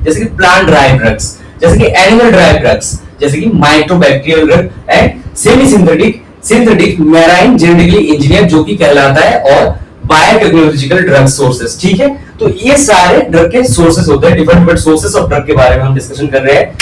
जैसे कि plant drive drugs, जैसे कि एनिमल ड्राइव ड्रग्स, जैसे कि microbacterial drug and semi synthetic synthetic marine genetically engineer जो कि कहलाता है, और बायोटेक्नोलॉजिकल ड्रग सोर्सेस। ठीक है, तो ये सारे ड्रग के सोर्सेस होते हैं, different different sources of drug के बारे में हम डिस्कशन कर रहे हैं।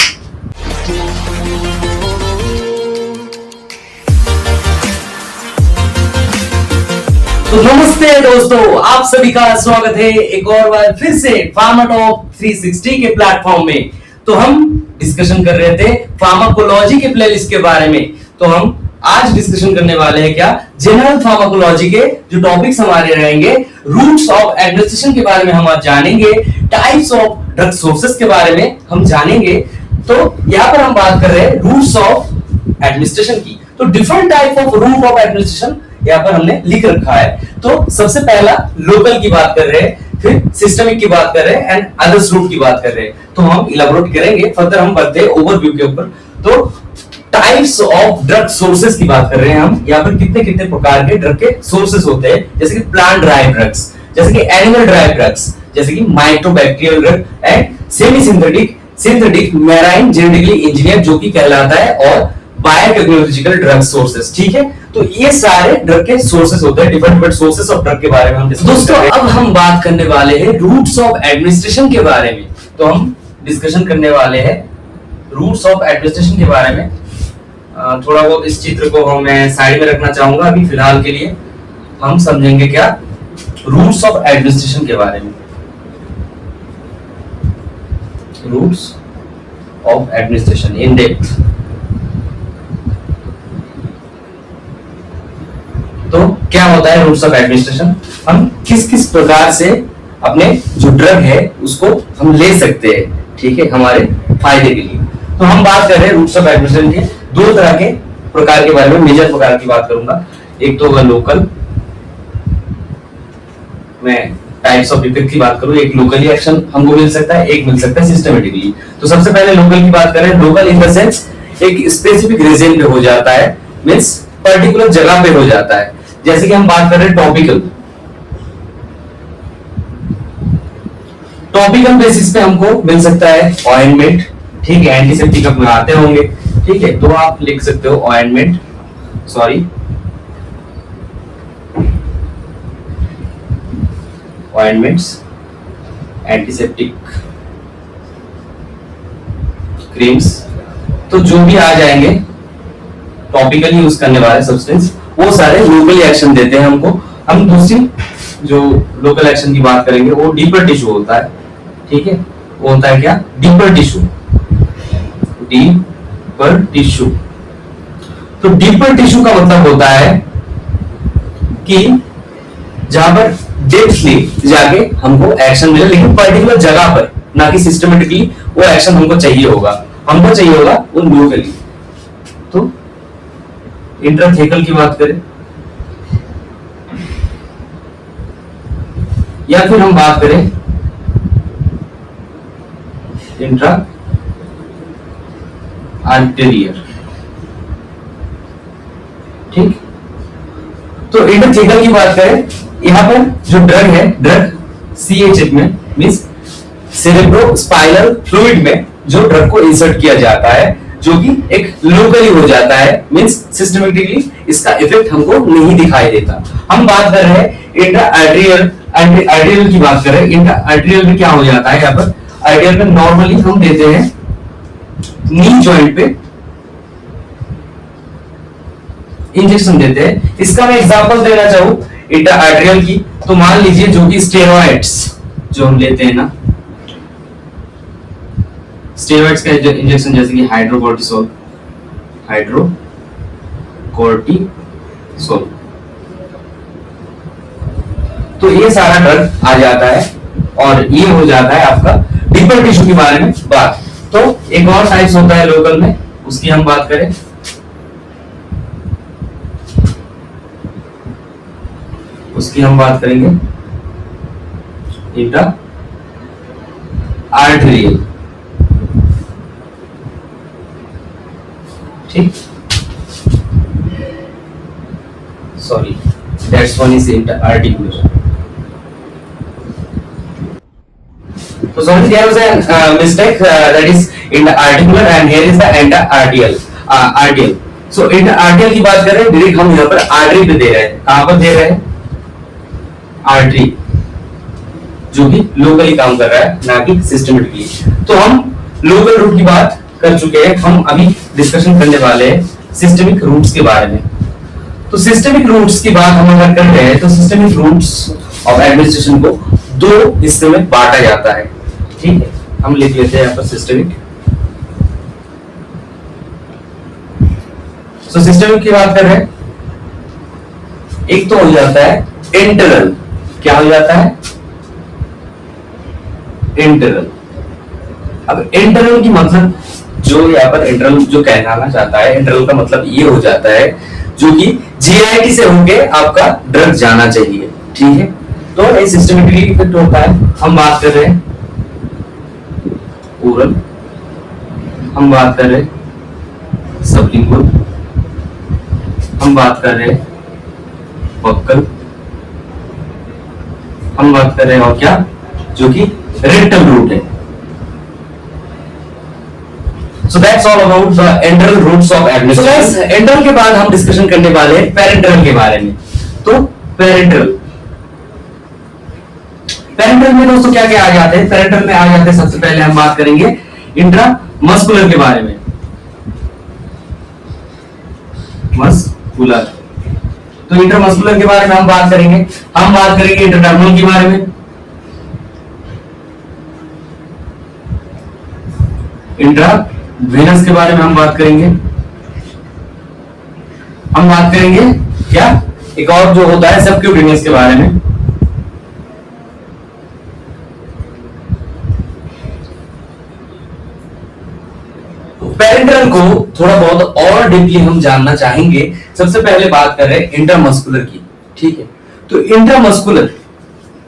तो नमस्ते दोस्तों, आप सभी का स्वागत है एक और बार फिर से फार्मा टॉप 360 के प्लेटफॉर्म में। तो हम डिस्कशन कर रहे थे फार्माकोलॉजी के प्लेलिस्ट के बारे में। तो हम आज डिस्कशन करने वाले हैं क्या, जनरल फार्माकोलॉजी के जो टॉपिक्स हमारे रहेंगे, रूट्स ऑफ एडमिनिस्ट्रेशन के बारे में हम आज जानेंगे, टाइप्स ऑफ ड्रग सोर्सेस के बारे में हम जानेंगे। तो यहाँ पर हम बात कर रहे हैं रूट्स ऑफ एडमिनिस्ट्रेशन की। तो different type of route of administration यहाँ पर हमने लिख रखा है। तो सबसे पहला लोकल की बात कर रहे हैं, फिर सिस्टमिक की बात कर रहे हैं एंड अदर्स रूट की बात कर रहे हैं। तो हम इलाबोरेट करेंगे, फर्दर हम बढ़ते हैं ओवरव्यू के ऊपर। तो टाइप्स ऑफ ड्रग सोर्सेस की बात कर रहे हैं हम, यहाँ पर कितने कितने प्रकार के ड्रग के सोर्सेस होते हैं, जैसे कि प्लांट ड्राइव ड्रग्स, जैसे कि एनिमल ड्राइव ड्रग्स, जैसे कि microbacterial drug and semi synthetic synthetic marine genetically engineer जो कि कहलाता है, और बायोटेक्नोलॉजिकल ड्रग सोर्सेस। ठीक है, तो ये सारे ड्रग के सोर्सेस होते हैं, different different sources of drug के बारे में हम दोस्तों अब हम बात करने वाले हैं रूट्स ऑफ एडमिनिस्ट्रेशन के बारे में। तो हम डिस्कशन करने वाले हैं रूट्स ऑफ एडमिनिस्ट्रेशन के बारे में। थोड़ा बहुत इस चित्र को मैं साइड में रखना चाहूंगा अभी फिलहाल के लिए। हम समझेंगे क्या रूट्स ऑफ एडमिनिस्ट्रेशन के बारे में। Routes of administration in depth. तो क्या होता है रूट्स ऑफ एडमिनिस्ट्रेशन, हम किस किस प्रकार से अपने जो ड्रग है उसको हम ले सकते हैं, ठीक है, हमारे फायदे के लिए। तो हम बात कर रहे हैं रूट्स ऑफ एडमिनिस्ट्रेशन के दो तरह के प्रकार के बारे में, मेजर प्रकार की बात करूंगा। एक तो होगा लोकल, मैं टाइप्स ऑफ इफेक्ट की बात करूं, एक लोकली एक्शन हमको मिल सकता है, एक मिल सकता है सिस्टमेटिकली। तो सबसे पहले लोकल की बात करें, लोकल इन द सेंस एक स्पेसिफिक रीजन पे हो जाता है, मींस पर्टिकुलर जगह पे हो जाता है। जैसे कि हम बात कर रहे हैं टॉपिकल, टॉपिकल बेसिस पे हमको मिल सकता है ऑइंटमेंट, ठीक है, एंटीसेप्टिक अपने आते होंगे, ठीक है, तो आप लिख सकते हो ointment, sorry ointments, antiseptic creams, तो जो भी आ जाएंगे टॉपिकली यूज करने वाले सब्सटेंस, वो सारे लोकली एक्शन देते हैं हमको। हम दूसरी जो लोकल एक्शन की बात करेंगे वो डीपर टिश्यू होता है, ठीक है, वो होता है क्या, डीपर टिश्यू, डीपर टिश्यू। तो डीपर टिश्यू का मतलब होता है कि जहां पर डेप्थली जाके हमको एक्शन मिले, लेकिन पर्टिकुलर जगह पर, ना कि सिस्टमेटिकली वो एक्शन हमको चाहिए होगा वो लोकली। तो इंट्राथेकल की बात करें या फिर हम बात करें इंट्रा आर्टेरियर, ठीक। तो इंट्राथेकल की बात करें, यहां पर जो ड्रग है, ड्रग सीएचएफ में मींस सेरेब्रोस्पाइनल फ्लूइड में जो ड्रग को इंसर्ट किया जाता है, जो कि एक लोकली हो जाता है, मींस सिस्टमेटिकली इसका इफेक्ट हमको नहीं दिखाई देता। हम बात कर रहे हैं इंट्रा आर्टेरियल की बात कर रहे हैं। इंट्रा आर्टेरियल में क्या हो जाता है, यहाँ पर आर्टेरियल में नॉर्मली हम देते हैं नी जॉइंट पे इंजेक्शन देते हैं। इसका मैं एग्जांपल देना चाहूं इंट्रा आर्टेरियल की, तो मान लीजिए जो कि स्टेरॉइड्स जो हम लेते हैं ना, स्टेरॉइड्स का इंजेक्शन, जैसे कि हाइड्रोकोर्टिसोल, तो ये सारा ड्रग आ जाता है और ये हो जाता है आपका डीपर टिश्यू के बारे में बात। तो एक और टाइप्स होता है लोकल में, उसकी हम बात करें, उसकी हम बात करेंगे इंट्रा आर्टेरियल, ठीक, sorry that's one is intra articular. तो sorry, there was a mistake that is interarticular and here is the interarterial arterial. So interarterial की बात करें डायरेक्ट हम यहाँ पर आर्टरी पे दे रहे हैं, कहाँ पर दे रहे हैं, आर्टरी, जो कि लोकली काम कर रहा है ना कि सिस्टमेटिकली। तो हम लोकल रूट की बात कर चुके हैं, हम अभी डिस्कशन करने वाले हैं सिस्टमिक रूट्स के बारे में। तो सिस्टमिक रूट्स की बात हम अगर कर रहे हैं तो सिस्टमिक रूट्स ऑफ एडमिनिस्ट्रेशन को दो हिस्से में बांटा जाता है, ठीक है। हम लिख लेते हैं यहाँ पर सिस्टमिक। तो सिस्टमिक की बात कर रहे हैं, एक तो हो जाता है इंटरनल, क्या हो जाता है, इंटरनल। अब इंटरनल की मतलब जो यहाँ पर इंटरनल जो कहना चाहता है, इंटरनल का मतलब ये हो जाता है जो कि जीआईटी से होके आपका ड्रग जाना चाहिए, ठीक है। तो ये सिस्टमेटिकली इफेक्ट होता है। हम बात कर रहे हैं ओरल, हम बात कर रहे हैं सबलिंगुअल, हम बात कर रहे हैं बक्कल, हम बात कर रहे हैं और क्या, जो कि रेक्टल रूट है। So that's all about the enteral routes of administration. So guys, enteral के बाद हम डिस्कशन करने वाले हैं पेरेंटरल के बारे में। तो पेरेंटरल में दोस्तों क्या क्या आ जाते हैं, पेरेंटरल में आ जाते हैं सबसे पहले हम बात करेंगे इंट्रामस्कुलर के बारे में। मस्कुलर, तो इंट्रामस्कुलर के बारे में हम बात करेंगे, हम बात करेंगे इंटरडर्मल के बारे में, इंट्रावेनस के बारे में हम बात करेंगे, हम बात करेंगे क्या, एक और जो होता है सबक्यूटेनियस के बारे में, पेरेंटरल को थोड़ा बहुत और डीपली हम जानना चाहेंगे। सबसे पहले बात कर रहे हैं इंट्रामस्कुलर की, ठीक है। तो इंट्रामस्कुलर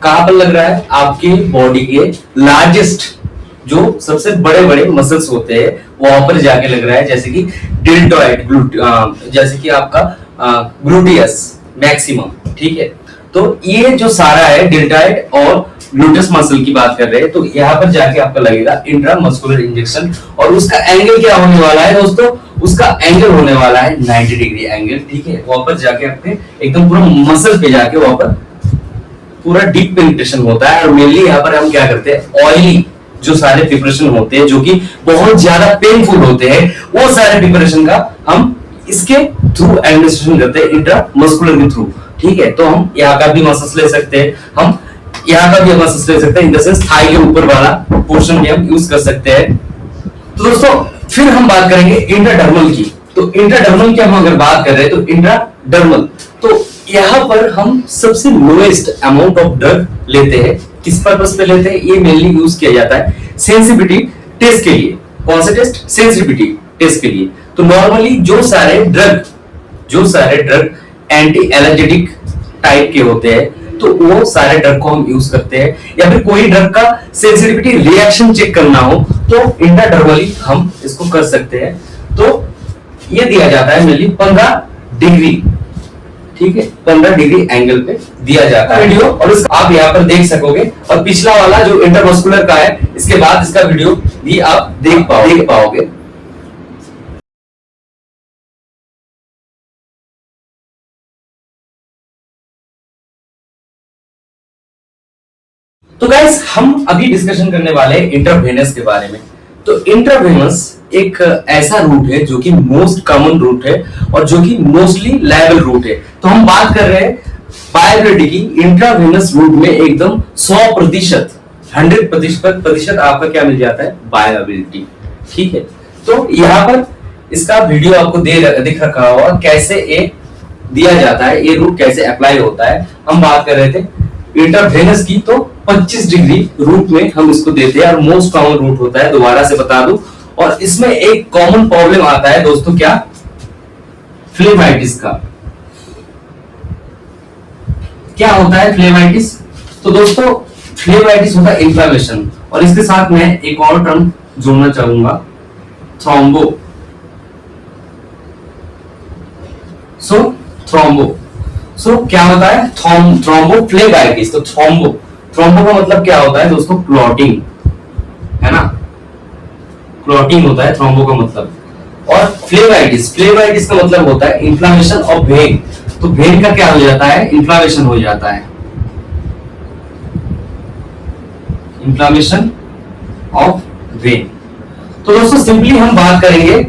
कहां पर लग रहा है, आपके बॉडी के लार्जेस्ट जो सबसे बड़े बड़े मसल्स होते हैं वहां पर जाके लग रहा है, जैसे कि डेल्टॉइड, जैसे कि आपका ग्लूटियस मैक्सिमम, ठीक है। तो ये जो सारा है डेल्टॉइड और ग्लूटियस मसल की बात कर रहे हैं, तो यहाँ पर जाके आपका लगेगा इंट्रामस्कुलर इंजेक्शन। और उसका एंगल क्या होने वाला है दोस्तों, उसका एंगल होने वाला है 90 डिग्री एंगल, ठीक है। वहां पर जाके आपके एकदम पूरा मसल पे जाके वहां पर पूरा डीप पेनिट्रेशन होता है। और मेनली यहाँ पर हम क्या करते हैं, ऑयली जो सारे प्रिपरेशन होते हैं जो कि बहुत ज्यादा पेनफुल होते हैं, वो सारे प्रिपरेशन का हम इसके थ्रू एडमिनिस्ट्रेशन करते हैं, इंट्रामस्कुलर के थ्रू, ठीक है। तो हम यहाँ का भी मसल्स ले सकते हैं, हम यहाँ का भी मसल्स ले सकते हैं, इन द सेंस थाई के ऊपर वाला पोर्शन भी हम यूज कर सकते हैं। तो दोस्तों फिर हम बात करेंगे इंट्राडर्मल की। तो इंट्राडर्मल की हम अगर बात कर रहे हैं तो इंट्राडर्मल, तो यहाँ पर हम सबसे लोएस्ट अमाउंट ऑफ ड्रग लेते हैं। किस पर्पस पे लेते हैं, ये मेनली यूज किया जाता है सेंसिटिविटी टेस्ट के लिए। कौन सा टेस्ट, सेंसिटिविटी टेस्ट के लिए। तो नॉर्मली जो सारे ड्रग एंटी एलर्जेटिक टाइप के होते हैं, तो वो सारे ड्रग को हम यूज करते हैं। या फिर कोई ड्रग का सेंसिटिविटी रिएक्शन चेक करना हो तो इंट्राडर्मली हम इसको कर सकते हैं। तो ये दिया जाता है मेनली 15 डिग्री, ठीक है, 15 डिग्री एंगल पे दिया जाता है वीडियो। और आप यहाँ पर देख सकोगे, और पिछला वाला जो इंट्रामस्कुलर का है, इसके बाद इसका वीडियो भी आप देख पाओगे। तो गाइस हम अभी डिस्कशन करने वाले हैं इंट्रावेनस के बारे में। तो इंट्रावेनस एक ऐसा रूट है जो कि मोस्ट कॉमन रूट है और जो कि मोस्टली लायबल रूट है। तो हम बात कर रहे हैं बायोबिलिटी की। इंट्रावेनस रूट में एकदम 100%, 100% आपका क्या मिल जाता है, बायोबिलिटी, ठीक है। तो यहाँ पर इसका वीडियो आपको दिख रखा होगा कैसे ये दिया जाता है, ये रूट कैसे अप्लाई होता है। हम बात कर रहे थे इंट्रावेनस की, तो 25 डिग्री रूट में हम इसको देते हैं और मोस्ट कॉमन रूट होता है, दोबारा से बता दूं। और इसमें एक कॉमन प्रॉब्लम आता है दोस्तों, क्या, फ्लेमाइटिस का। क्या होता है फ्लेमाइटिस, तो दोस्तों फ्लेमाइटिस होता है इन्फ्लेमेशन। और इसके साथ में एक और टर्म जोड़ना चाहूंगा, थ्रोम्बो। सो क्या होता है, थ्रोम्बोफ्लेबाइटिस। तो थ्रोम्बो का मतलब क्या होता है दोस्तों, क्लॉटिंग, है ना, क्लॉटिंग होता है थ्रोम्बो का मतलब। और फ्लेवाइटिस, फ्लेवाइटिस का मतलब होता है इन्फ्लामेशन ऑफ वेन। तो वेन का क्या हो जाता है, इन्फ्लामेशन हो जाता है, इन्फ्लामेशन ऑफ वेन। तो दोस्तों सिंपली हम बात करेंगे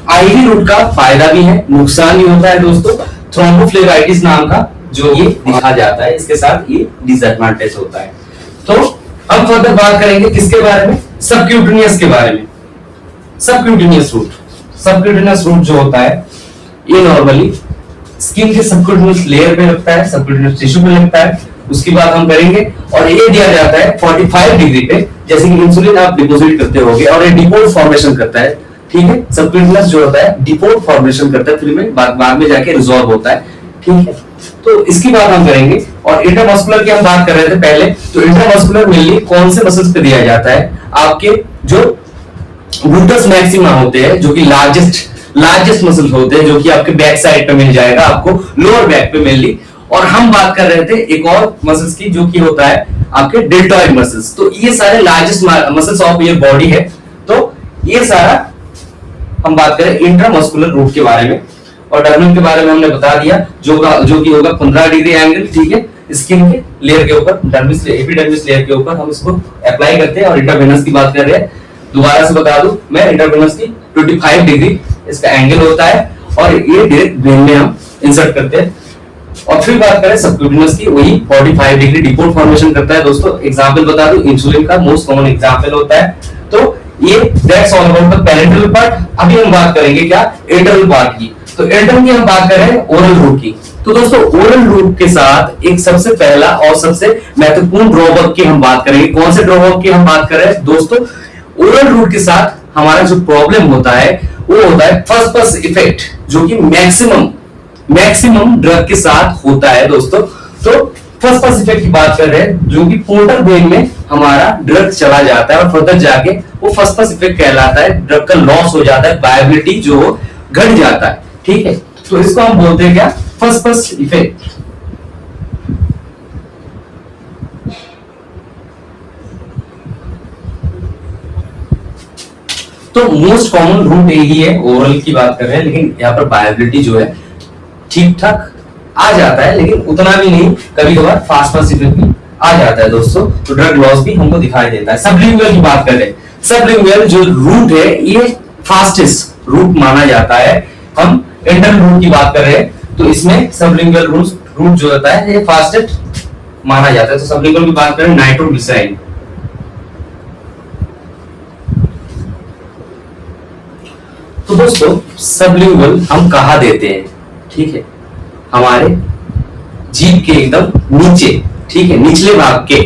आईवी रूट का फायदा भी है, नुकसान भी होता है दोस्तों। थ्रोम्बोफ्लेबाइटिस नाम का जो ये देखा जाता है, इसके साथ ये डिसएडवांटेज होता है। तो अब फर्दर बात करेंगे किसके बारे में, सबक्यूटेनियस के बारे में। सबक्यूटेनियस रूट, सबक्यूटेनियस रूट जो होता है ये नॉर्मली स्किन के सबक्यूटेनियस लेयर पे लगता है, सबक्यूटेनियस टिश्यू पे लगता है। उसकी बात हम करेंगे और ये दिया जाता है 45 डिग्री पे, जैसे कि इंसुलिन आप डिपॉजिट करते होगे और ये डिपोट फॉर्मेशन करता है, ठीक है। सबक्यूटेनियस जो होता है डिपोट फॉर्मेशन करता है, फिर में बाद में जाके रिजॉल्व होता है, ठीक है। तो इसकी बात हम करेंगे। और इंट्रामस्कुलर की हम बात कर रहे थे पहले, तो इंट्रामस्कुलर मेनली कौन से मसल्स पे दिया जाता है, आपके जो ग्लूटस मैक्सिमा होते हैं, जो कि लार्जेस्ट मसल्स होते हैं, जो कि आपके बैक साइड पे मिल जाएगा आपको, लोअर बैक पे मेनली। और हम बात कर रहे थे एक और मसल्स की जो कि होता है आपके डेल्टॉइड मसल्स। तो ये सारे largest muscles of your body है। तो ये सारा हम बात करें इंट्रामस्कुलर रूट के बारे में। और डर्मिन के बारे में हमने बता दिया, जो कि होगा 15 डिग्री एंगल, ठीक है, स्किन के लेयर के ऊपर, डर्मिस एपिडर्मिस लेयर के ऊपर हम इसको अप्लाई करते हैं। और इंटरवेनस की बात कर रहे हैं, दोबारा से बता दूं मैं, इंटरवेनस की 25 डिग्री इसका एंगल होता है और ये डायरेक्ट वेन में हम इंसर्ट करते हैं। और फिर बात करें सबक्यूटेनियस की, वही 45 डिग्री डिपोट फॉर्मेशन करता है दोस्तों। एग्जांपल बता दूं, इंसुलिन का मोस्ट कॉमन एग्जांपल होता है। तो ये that's all about the parental part. अभी हम बात करेंगे क्या, एंटरल पार्ट की। तो एंटरल की हम बात कर रहे हैं ओरल रूट की। तो दोस्तों ओरल रूट के साथ एक सबसे पहला और सबसे महत्वपूर्ण ड्रॉबैक की हम बात करेंगे। कौन से ड्रॉबैक की हम बात कर रहे हैं दोस्तों, ओरल रूट के साथ हमारा जो प्रॉब्लम होता है वो होता है फर्स्ट पास इफेक्ट, जो कि मैक्सिमम ड्रग के साथ होता है दोस्तों। तो फर्स्ट पास इफेक्ट की बात कर रहे हैं, जो कि पोर्टल वेन में हमारा ड्रग चला जाता है और फर्दर जाके वो फर्स्ट पास इफेक्ट कहलाता है, ड्रग का लॉस हो जाता है, वायबिलिटी जो घट जाता है, ठीक है। तो इसको हम बोलते हैं क्या, फर्स्ट पास इफेक्ट। तो मोस्ट कॉमन रूट यही है, ओरल की बात कर रहे हैं, लेकिन यहाँ पर वायबिलिटी जो है ठीक ठाक आ जाता है, लेकिन उतना भी नहीं, कभी कभार फास्ट पास इफेक्ट भी आ जाता है दोस्तों। तो ड्रग लॉस भी हमको दिखाई देता है। सबलिंगुअल की बात करें, सबलिंगुअल जो रूट है ये फास्टेस्ट रूट माना जाता है। हम इंटरनल रूट की बात कर रहे हैं, तो इसमें सबलिंगुअल रूट जो होता है ये फास्टेस्ट माना जाता है। तो सबलिंगुअल की बात करें, नाइट्रोग्लिसराइड। तो दोस्तों सबलिंगुअल हम कहाँ देते हैं, ठीक है, हमारे जीभ के एकदम नीचे, ठीक है, निचले भाग के,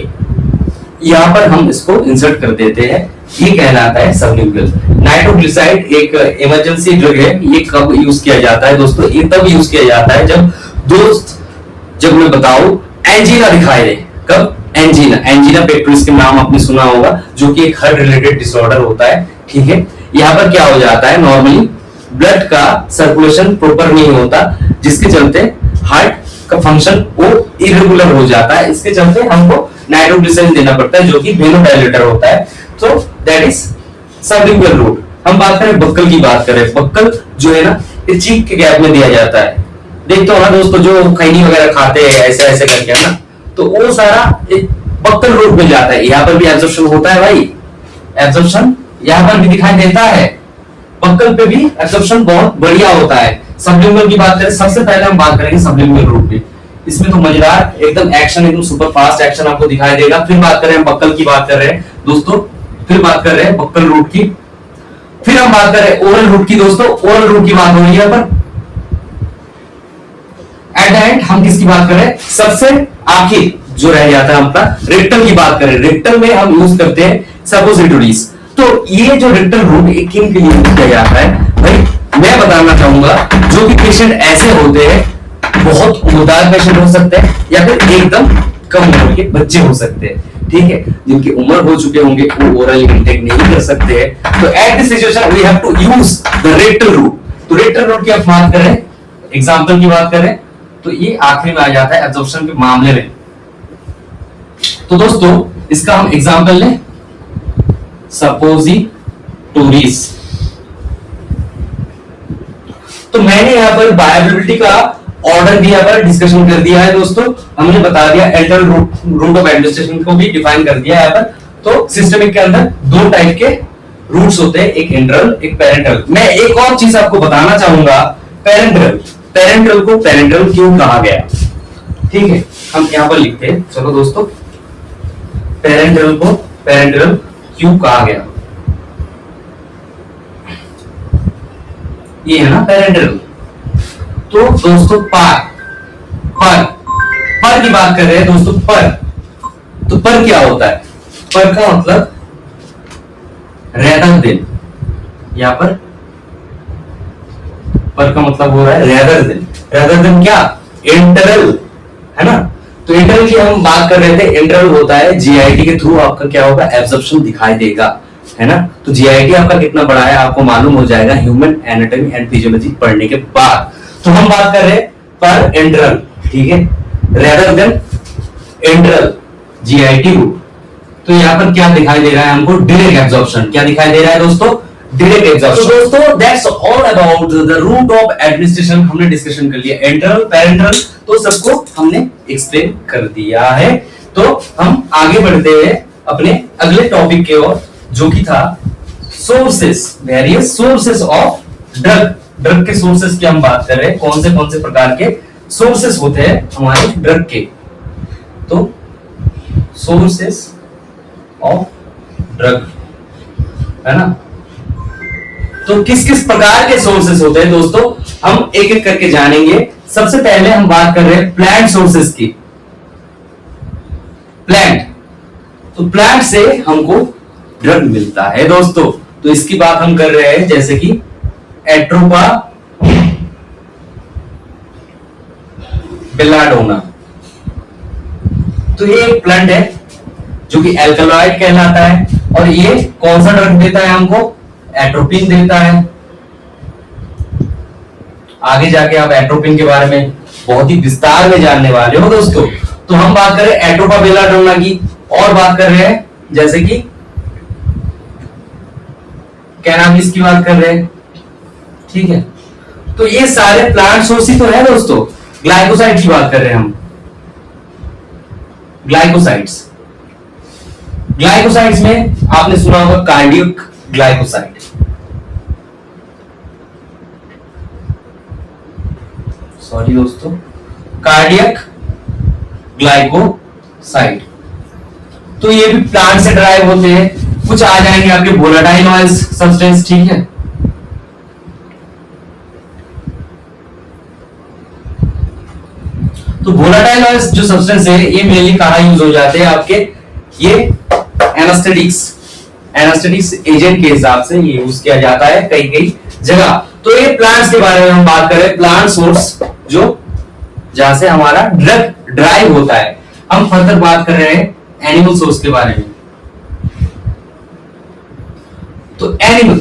यहां पर हम इसको इंसर्ट कर देते हैं, ये कहलाता है सबलिंगुअल। नाइट्रोग्लिसराइड एक इमरजेंसी ड्रग है। ये कब यूज किया जाता है दोस्तों, ये तब यूज किया जाता है जब मैं बताऊं एंजीना दिखाई दे। कब, एंजीना पेक्टोरिस के नाम आपने सुना होगा, जो कि एक हार्ट रिलेटेड डिसऑर्डर होता है, ठीक है। यहाँ पर क्या हो जाता है, नॉर्मली ब्लड का सर्कुलेशन प्रॉपर नहीं होता, जिसके चलते हार्ट का फंक्शन वो इरेगुलर हो जाता है। इसके चलते हमको नाइट्रोग्लिसराइड देना पड़ता है, जो कि वेनोडाइलेटर होता है। तो दैट इज सबलिंगुअल रूट। हम बात करें बक्कल की बात करें, बक्कल जो है ना ये चीक के गैप में दिया जाता है। देखते हो ना दोस्तों, जो खैनी वगैरह खाते हैं ऐसे ऐसे करके, ना, तो वो सारा एक बक्कल रूट में जाता है। यहाँ पर भी एब्जॉर्प्शन होता है भाई, एब्जॉर्प्शन यहाँ पर भी दिखाई देता है, बक्कल पे भी एब्जॉर्प्शन बहुत बढ़िया होता है। सबलिंगुअल की बात करें, सबसे पहले हम बात करेंगे सबलिंगुअल रूट पे। इसमें तो मजेदार एकदम एक्शन, एकदम सुपर फास्ट एक्शन आपको दिखाई देगा। फिर बात करें हम बक्कल की बात कर रहे हैं दोस्तों, फिर बात कर रहे हैं बक्कल रूट की, फिर हम बात कर रहे हैं ओरल रूट की दोस्तों। ओरल रूट की बात हो रही है पर एट द एंड हम किसकी बात कर रहे हैं, सबसे आखिर जो रह जाता है अपना रेक्टल की बात करें। रेक्टल में हम यूज करते हैं सपोजिटरीज। तो ये जो रेक्टल रूट किन के लिए यूज किया जाता है भाई, मैं बताना चाहूंगा, जो कि पेशेंट ऐसे होते हैं, बहुत उम्रदार पेशेंट हो सकते हैं या फिर एकदम कम उम्र के बच्चे हो सकते हैं, ठीक है, जिनकी उम्र हो चुके होंगे, वो ओरल इंटेक नहीं कर सकते हैं। तो at this situation we have to use the rectal route. तो रेक्टल रूट की आप बात करें, एग्जांपल की बात करें, तो ये आखिरी में आ जाता है एब्जॉर्प्शन के मामले में। तो दोस्तों इसका हम एग्जांपल लें, सपोजिटोरीज। तो मैंने यहां पर बायोअवेलेबिलिटी का ऑर्डर भी यहां पर डिस्कशन कर दिया है दोस्तों। हमने बता दिया एल्टरल रूट ऑफ एडमिनिस्ट्रेशन को भी डिफाइन कर दिया है यहां पर। तो सिस्टमिक के अंदर दो टाइप के रूट्स होते हैं, एक इंटरल एक पेरेंटल। मैं एक और चीज आपको बताना चाहूंगा, पेरेंटल। पेरेंटल को पेरेंटल क्यों कहा गया, ठीक है, हम यहां पर लिखते हैं। चलो दोस्तों, पेरेंटल को पेरेंटल क्यों कहा गया, ये है ना पेरेंटल। तो दोस्तों पर की बात कर रहे हैं दोस्तों, पर। तो पर क्या होता है, पर का मतलब रेदर देन। यहां पर का मतलब हो रहा है रेदर देन। रेदर देन क्या, इंटरल, है ना। तो इंटरल की हम बात कर रहे थे। इंटरल होता है जीआईटी के थ्रू आपका क्या होगा, एब्जॉर्प्शन दिखाई देगा, है ना। तो जीआईटी आपका कितना बड़ा है आपको मालूम हो जाएगा ह्यूमन एनाटॉमी एंड फिजियोलॉजी पढ़ने के बाद। तो हम बात कर रहे हैं पर इंटरल, ठीक है, rather than enteral GIT route. तो यहां पर क्या दिखाई दे रहा है हमको, डायरेक्ट एब्जॉर्प्शन। क्या दिखाई दे रहा है दोस्तों, डायरेक्ट एब्जॉर्प्शन। तो दोस्तों that's all about the route of administration. हमने डिस्कशन कर लिया इंटरल पेरेंटल, तो सबको हमने एक्सप्लेन कर दिया है। तो हम आगे बढ़ते हैं अपने अगले टॉपिक के ओर, जो कि था sources, various sources of drug. Drug के सोर्सेस की हम बात कर रहे हैं, कौन से प्रकार के सोर्सेस होते हैं हमारे ड्रग के। तो सोर्सेस ऑफ ड्रग, है ना। तो किस किस प्रकार के सोर्सेस होते हैं दोस्तों, हम एक एक करके जानेंगे। सबसे पहले हम बात कर रहे हैं प्लांट सोर्सेस की। प्लांट, तो प्लांट से हमको ड्रग मिलता है दोस्तों। तो इसकी बात हम कर रहे हैं, जैसे कि एट्रोपा बेलाडोना। तो ये एक प्लांट है जो कि एल्कलॉइड कहलाता है, और ये कौन सा ड्रग देता है हमको, एट्रोपिन देता है। आगे जाके आप एट्रोपिन के बारे में बहुत ही विस्तार में जानने वाले हो दोस्तों। तो हम बात कर रहे हैं एट्रोपा बेलाडोना की, और बात कर रहे हैं जैसे कि कैनाबिस की बात कर रहे हैं, ठीक है। तो ये सारे प्लांट सोर्स ही तो है दोस्तों। ग्लाइकोसाइड की बात कर रहे हैं हम, ग्लाइकोसाइड्स। ग्लाइकोसाइड्स में आपने सुना होगा कार्डियक ग्लाइकोसाइड, सॉरी दोस्तों, कार्डियक ग्लाइकोसाइड। तो ये भी प्लांट से ड्राइव होते हैं। कुछ आ जाएंगे आपके वोलेटाइल ऑयल्स सब्सटेंस, ठीक है। तो वोलेटाइल ऑयल्स जो सब्सटेंस है, ये मेनली कहां यूज हो जाते हैं आपके, ये एनास्थेटिक्स एजेंट के हिसाब से ये यूज किया जाता है कई कई जगह। तो ये प्लांट्स के बारे में हम बात कर रहे हैं, प्लांट सोर्स जो जहां से हमारा ड्रग ड्राइव होता है। हम फर्दर बात कर रहे हैं एनिमल सोर्स के बारे में। तो एनिमल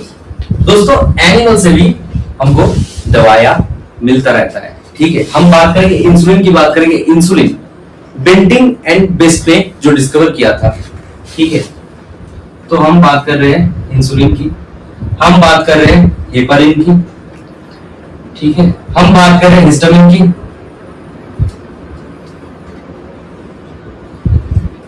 दोस्तों, एनिमल से भी हमको दवाया मिलता रहता है, ठीक है। हम बात करेंगे इंसुलिन की, बात करेंगे इंसुलिन बेंटिंग एंड बेस्ट ने जो डिस्कवर किया था, ठीक है। तो हम बात कर रहे हैं इंसुलिन की, हम बात कर रहे हैं हेपारिन की, ठीक है। हम बात कर रहे हैं हिस्टामिन की।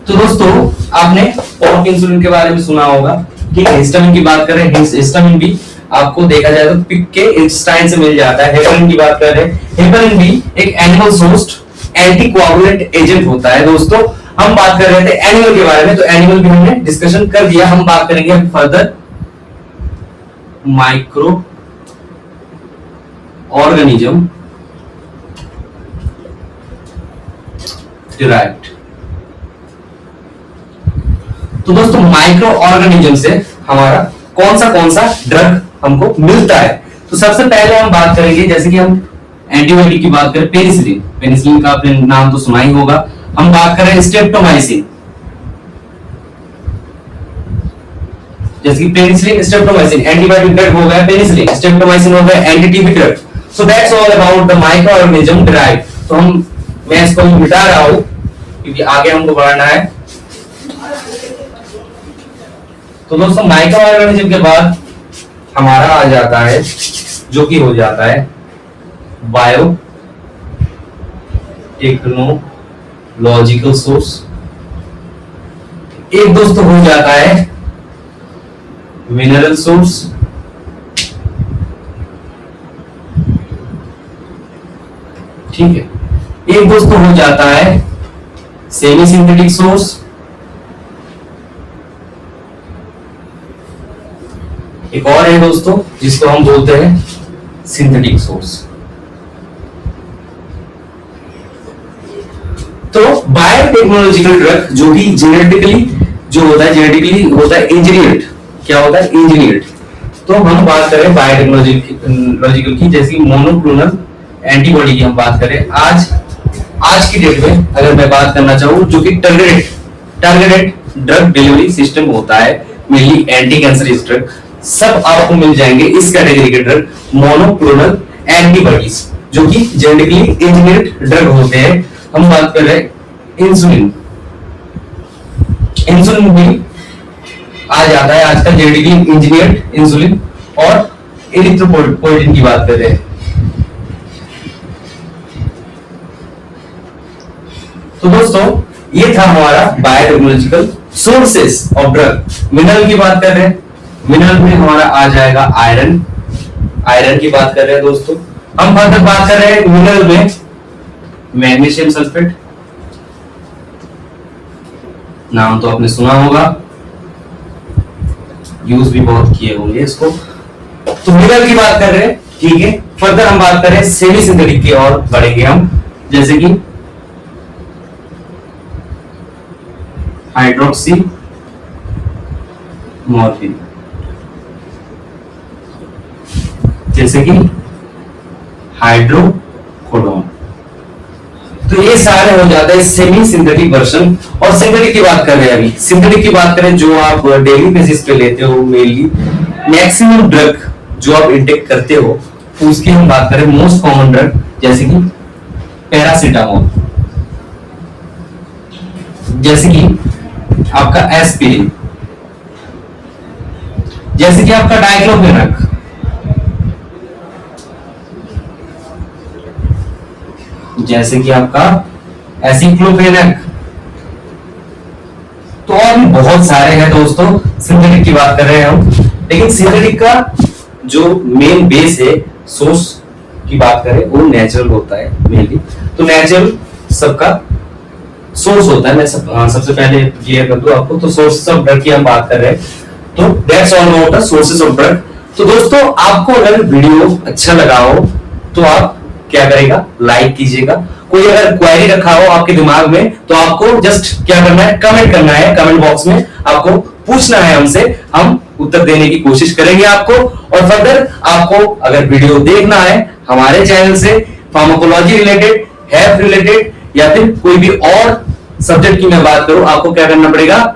तो दोस्तों आपने पॉप इंसुलिन के बारे में सुना होगा, ठीक है। हिस्टामिन की बात कर रहे हैं, हिस्टामिन भी आपको देखा जाए तो पिग के इंटेस्टाइन से मिल जाता है। हेपारिन की बात कर रहे हैं, हेपारिन भी एक एनिमल सोर्स्ड एंटीकोआगुलेंट एजेंट होता है दोस्तों। हम बात कर रहे थे एनिमल के बारे में, तो एनिमल भी हमने डिस्कशन कर दिया। हम बात करेंगे अभी फर्दर माइक्रो ऑर्गेनिज्म डिराइव्ड। तो दोस्तों माइक्रो ऑर्गेनिज्म से हमारा कौन सा ड्रग हमको मिलता है। तो सबसे पहले हम बात करेंगे, जैसे कि हम एंटीबायोटिक की बात करें, पेनिसिलिन। पेनिसिलिन का आपने नाम तो सुना ही होगा। हम बात कर रहे हैं स्ट्रेप्टोमाइसिन, जैसे कि पेनिसिलिन स्ट्रेप्टोमाइसिन एंटीबायोटिक ड्रग हो गया, पेनिसिलिन स्ट्रेप्टोमाइसिन हो गया anti-TB drug. So that's all about the micro organism derived. तो मैं इसको मिटा रहा हूं क्योंकि आगे हमको बढ़ना है। तो दोस्तों माइक्रोऑर्गेनिज्म के बाद हमारा आ जाता है जो कि हो जाता है बायो टेक्नोलॉजिकल सोर्स। एक दोस्तों हो जाता है मिनरल सोर्स। ठीक है, एक दोस्तों हो जाता है सेमी सिंथेटिक सोर्स। एक और है दोस्तों जिसको हम बोलते हैं सिंथेटिक सोर्स। तो बायोटेक्नोलॉजिकल ड्रग जो कि जेनेटिकली होता है इंजीनियर्ड। क्या होता है? इंजीनियर्ड। तो हम बात करें बायोटेक्नोलॉजिकल की, जैसे मोनोक्लोनल एंटीबॉडी की हम बात करें आज की डेट में अगर मैं बात करना चाहूँ, जो कि टारगेटेड ड्रग डिलीवरी सिस्टम होता है, मेनली एंटी कैंसरस ड्रग सब आपको मिल जाएंगे इस कैटेगरी के ड्रग, मोनोक्लोनल एंटीबॉडीज जो कि जेनेटिकली इंजीनियर्ड ड्रग होते हैं। हम बात कर रहे हैं इंसुलिन भी आ जाता है आजकल जेनेटिकली इंजीनियर्ड इंसुलिन, और एरिथ्रोपोइटिन की बात कर रहे हैं। तो दोस्तों ये था हमारा biotechnological sources of drug. Mineral की बात कर रहे हैं, मिनरल में हमारा आ जाएगा आयरन की बात कर रहे हैं दोस्तों। हम फर्दर बात कर रहे हैं मिनरल में मैग्नीशियम सल्फेट, नाम तो आपने सुना होगा, यूज भी बहुत किए होंगे इसको। तो मिनरल की बात कर रहे हैं। ठीक है, फर्दर हम बात करें सेमी सिंथेटिक की और बढ़ेंगे हम, जैसे कि हाइड्रोक्सी मॉर्फिन, जैसे कि हाइड्रोकोडोन। तो ये सारे हो जाते हैं सेमी सिंथेटिक वर्जन। और सिंथेटिक की बात कर रहे हैं, अभी सिंथेटिक की बात करें जो आप डेली बेसिस पे लेते हो, मेनली मैक्सिमम ड्रग जो आप इंटेक करते हो, तो उसकी हम बात करें मोस्ट कॉमन ड्रग जैसे कि पैरासिटामोल, जैसे कि आपका एस्पिरिन, जैसे कि आपका डाइक्लोफेनाक, जैसे कि आपका एसिक्लोफेनाक। तो और भी बहुत सारे हैं दोस्तों। सिंथेटिक की बात कर रहे हैं हम, लेकिन सिंथेटिक का जो मेन बेस है, सोर्स की बात करें, वो नेचुरल होता है मेनली। तो नेचुरल सबका सोर्स होता है। मैं सबसे पहले क्लियर कर दूं आपको, तो सोर्सेस ऑफ ड्रग की हम बात कर रहे हैं। तो that's all about the sources of drug. तो दोस्तों आपको अगर वीडियो अच्छा लगा हो तो आप क्या करेगा, लाइक कीजिएगा। कोई अगर क्वेरी रखा हो आपके दिमाग में तो आपको जस्ट क्या करना है, कमेंट करना है। कमेंट बॉक्स में आपको पूछना है हमसे, हम उत्तर देने की कोशिश करेंगे आपको। और फर्दर आपको अगर वीडियो देखना है हमारे चैनल से फार्माकोलॉजी रिलेटेड, हेल्थ रिलेटेड, या फिर कोई भी और सब्जेक्ट की मैं बात करूं, आपको क्या करना पड़ेगा,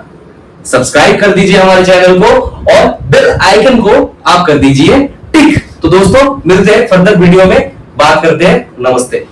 सब्सक्राइब कर दीजिए हमारे चैनल को और बेल आइकन को आप कर दीजिए टिक। तो दोस्तों मिलते हैं फर्दर वीडियो में, बात करते हैं। नमस्ते।